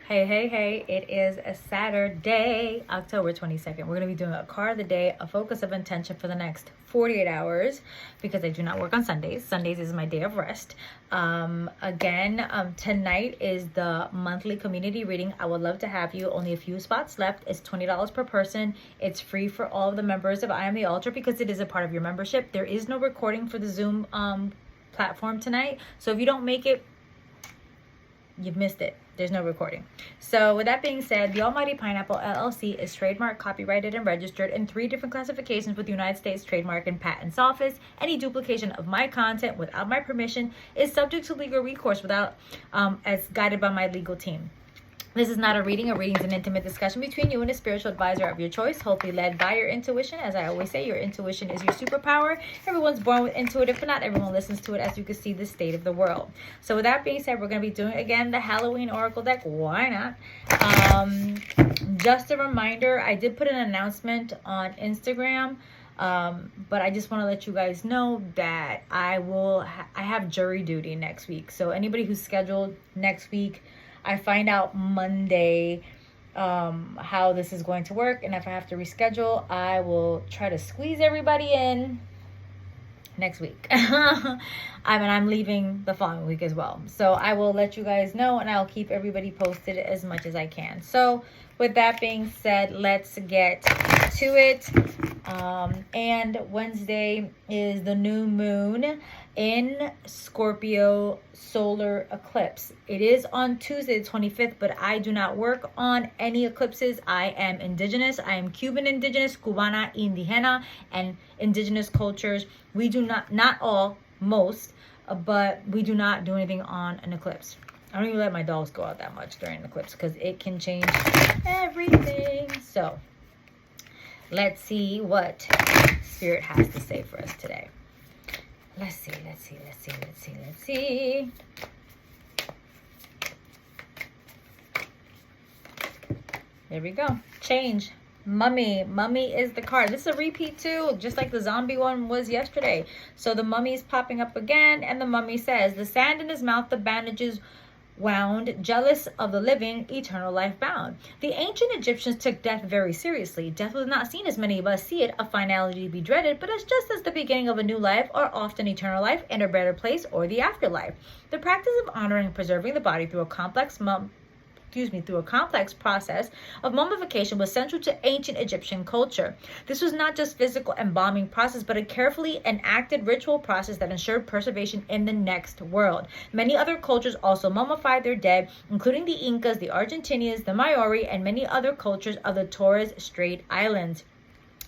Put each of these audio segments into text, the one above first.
Hey, it is a Saturday, October 22nd. We're going to be doing a card of the day, a focus of intention for the next 48 hours because I do not work on Sundays. Sundays is my day of rest. Tonight is the monthly community reading. I would love to have you. Only a few spots left. It's $20 per person. It's free for all of the members of I Am the Altar because it is a part of your membership. There is no recording for the Zoom platform tonight. So if you don't make it, you've missed it. There's no recording. So with that being said, the Almighty Pineapple LLC is trademarked, copyrighted, and registered in 3 different classifications with the United States Trademark and Patents Office. Any duplication of my content without my permission is subject to legal recourse without as guided by my legal team. This is not a reading. A reading is an intimate discussion between you and a spiritual advisor of your choice, hopefully led by your intuition. As I always say, your intuition is your superpower. Everyone's born with intuitive, but not everyone listens to it, as you can see the state of the world. So with that being said, we're going to be doing, again, the Halloween Oracle deck. Why not? Just a reminder, I did put an announcement on Instagram, but I just want to let you guys know that I have jury duty next week. So anybody who's scheduled next week, I find out Monday how this is going to work. And if I have to reschedule, I will try to squeeze everybody in next week. I'm leaving the following week as well. So I will let you guys know and I'll keep everybody posted as much as I can. So with that being said, let's get to it. And Wednesday is the new moon in Scorpio solar eclipse. It is on Tuesday the 25th, but I do not work on any eclipses. I am indigenous. I am Cuban indigenous, Cubana, Indigena, and indigenous cultures. We do not all, most, but we do not do anything on an eclipse. I don't even let my dogs go out that much during an eclipse because it can change everything. So let's see what Spirit has to say for us today. Let's see. There we go. Change. Mummy. Mummy is the card. This is a repeat too, just like the zombie one was yesterday. So the mummy is popping up again, and the mummy says, the sand in his mouth, the bandages wound, jealous of the living, eternal life bound. The ancient Egyptians took death very seriously. Death was not seen as many of us see it, a finality to be dreaded, but as just as the beginning of a new life, or often eternal life in a better place, or the afterlife. The practice of honoring and preserving the body through a complex process of mummification was central to ancient Egyptian culture. This was not just physical embalming process, but a carefully enacted ritual process that ensured preservation in the next world. Many other cultures also mummified their dead, including the Incas, the Argentinians, the Maori, and many other cultures of the Torres Strait Islands.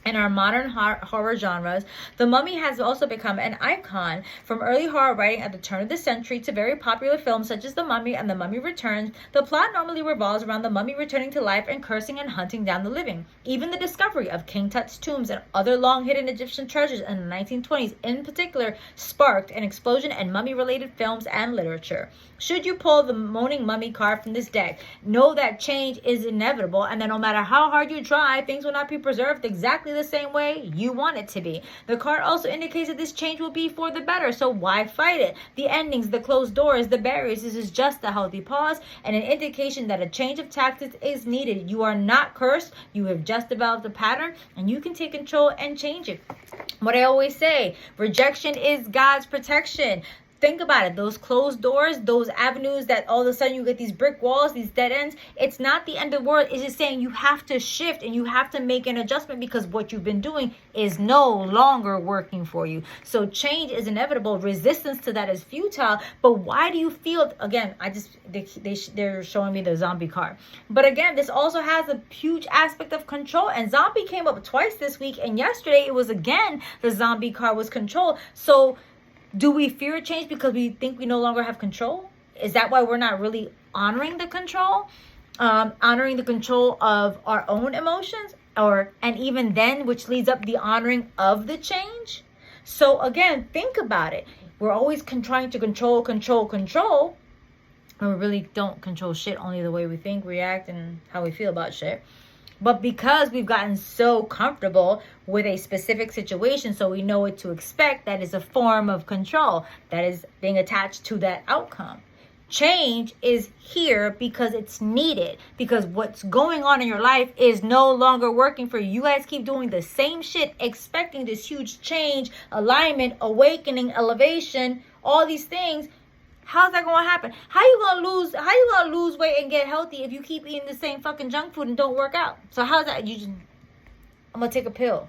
In our modern horror genres, the mummy has also become an icon. From early horror writing at the turn of the century to very popular films such as The Mummy and The Mummy Returns, the plot normally revolves around the mummy returning to life and cursing and hunting down the living. Even the discovery of King Tut's tombs and other long-hidden Egyptian treasures in the 1920s in particular sparked an explosion in mummy-related films and literature. Should you pull the Moaning Mummy card from this deck, know that change is inevitable and that no matter how hard you try, things will not be preserved exactly the same way you want it to be. The card also indicates that this change will be for the better, so why fight it? The endings, the closed doors, the barriers, this is just a healthy pause and an indication that a change of tactics is needed. You are not cursed. You have just developed a pattern and you can take control and change it. What I always say, rejection is God's protection. Think about it. Those closed doors, those avenues that all of a sudden you get these brick walls, these dead ends. It's not the end of the world. It's just saying you have to shift and you have to make an adjustment because what you've been doing is no longer working for you. So change is inevitable. Resistance to that is futile. But why do you feel, again, they're showing me the zombie card. But again, this also has a huge aspect of control. And zombie came up twice this week. And yesterday it was again, the zombie card was control. So do we fear a change because we think we no longer have control? Is that why we're not really honoring the control? Honoring the control of our own emotions? And even then, which leads up the honoring of the change? So again, think about it. We're always trying to control. And we really don't control shit, only the way we think, react, and how we feel about shit. But because we've gotten so comfortable with a specific situation, so we know what to expect, that is a form of control that is being attached to that outcome. Change is here because it's needed, because what's going on in your life is no longer working for you. You guys keep doing the same shit, expecting this huge change, alignment, awakening, elevation, all these things. How's that going to happen? How you gonna lose weight and get healthy if you keep eating the same fucking junk food and don't work out? So how's that? I'm gonna take a pill.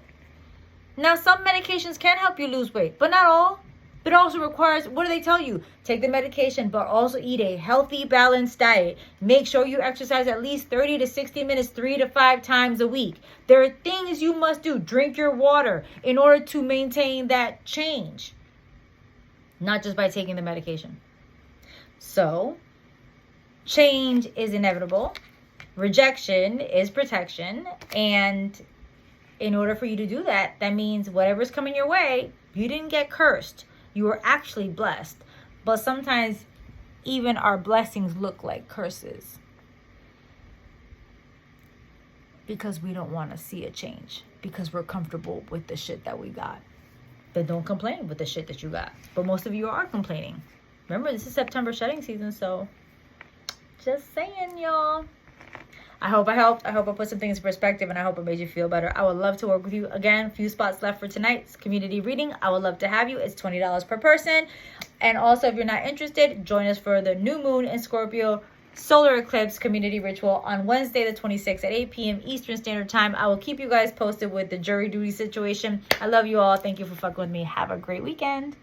Now, some medications can help you lose weight, but not all. But it also requires, what do they tell you? Take the medication, but also eat a healthy, balanced diet. Make sure you exercise at least 30 to 60 minutes 3 to 5 times a week. There are things you must do. Drink your water in order to maintain that change. Not just by taking the medication. So, change is inevitable. Rejection is protection. And in order for you to do that, that means whatever's coming your way, you didn't get cursed. You were actually blessed. But sometimes even our blessings look like curses, because we don't want to see a change, because we're comfortable with the shit that we got. Then don't complain with the shit that you got. But most of you are complaining. Remember, this is September shedding season, so just saying, y'all. I hope I helped. I hope I put some things in perspective, and I hope it made you feel better. I would love to work with you. Again, few spots left for tonight's community reading. I would love to have you. It's $20 per person. And also, if you're not interested, join us for the new moon in Scorpio solar eclipse community ritual on Wednesday the 26th at 8 p.m. Eastern Standard Time. I will keep you guys posted with the jury duty situation. I love you all. Thank you for fucking with me. Have a great weekend.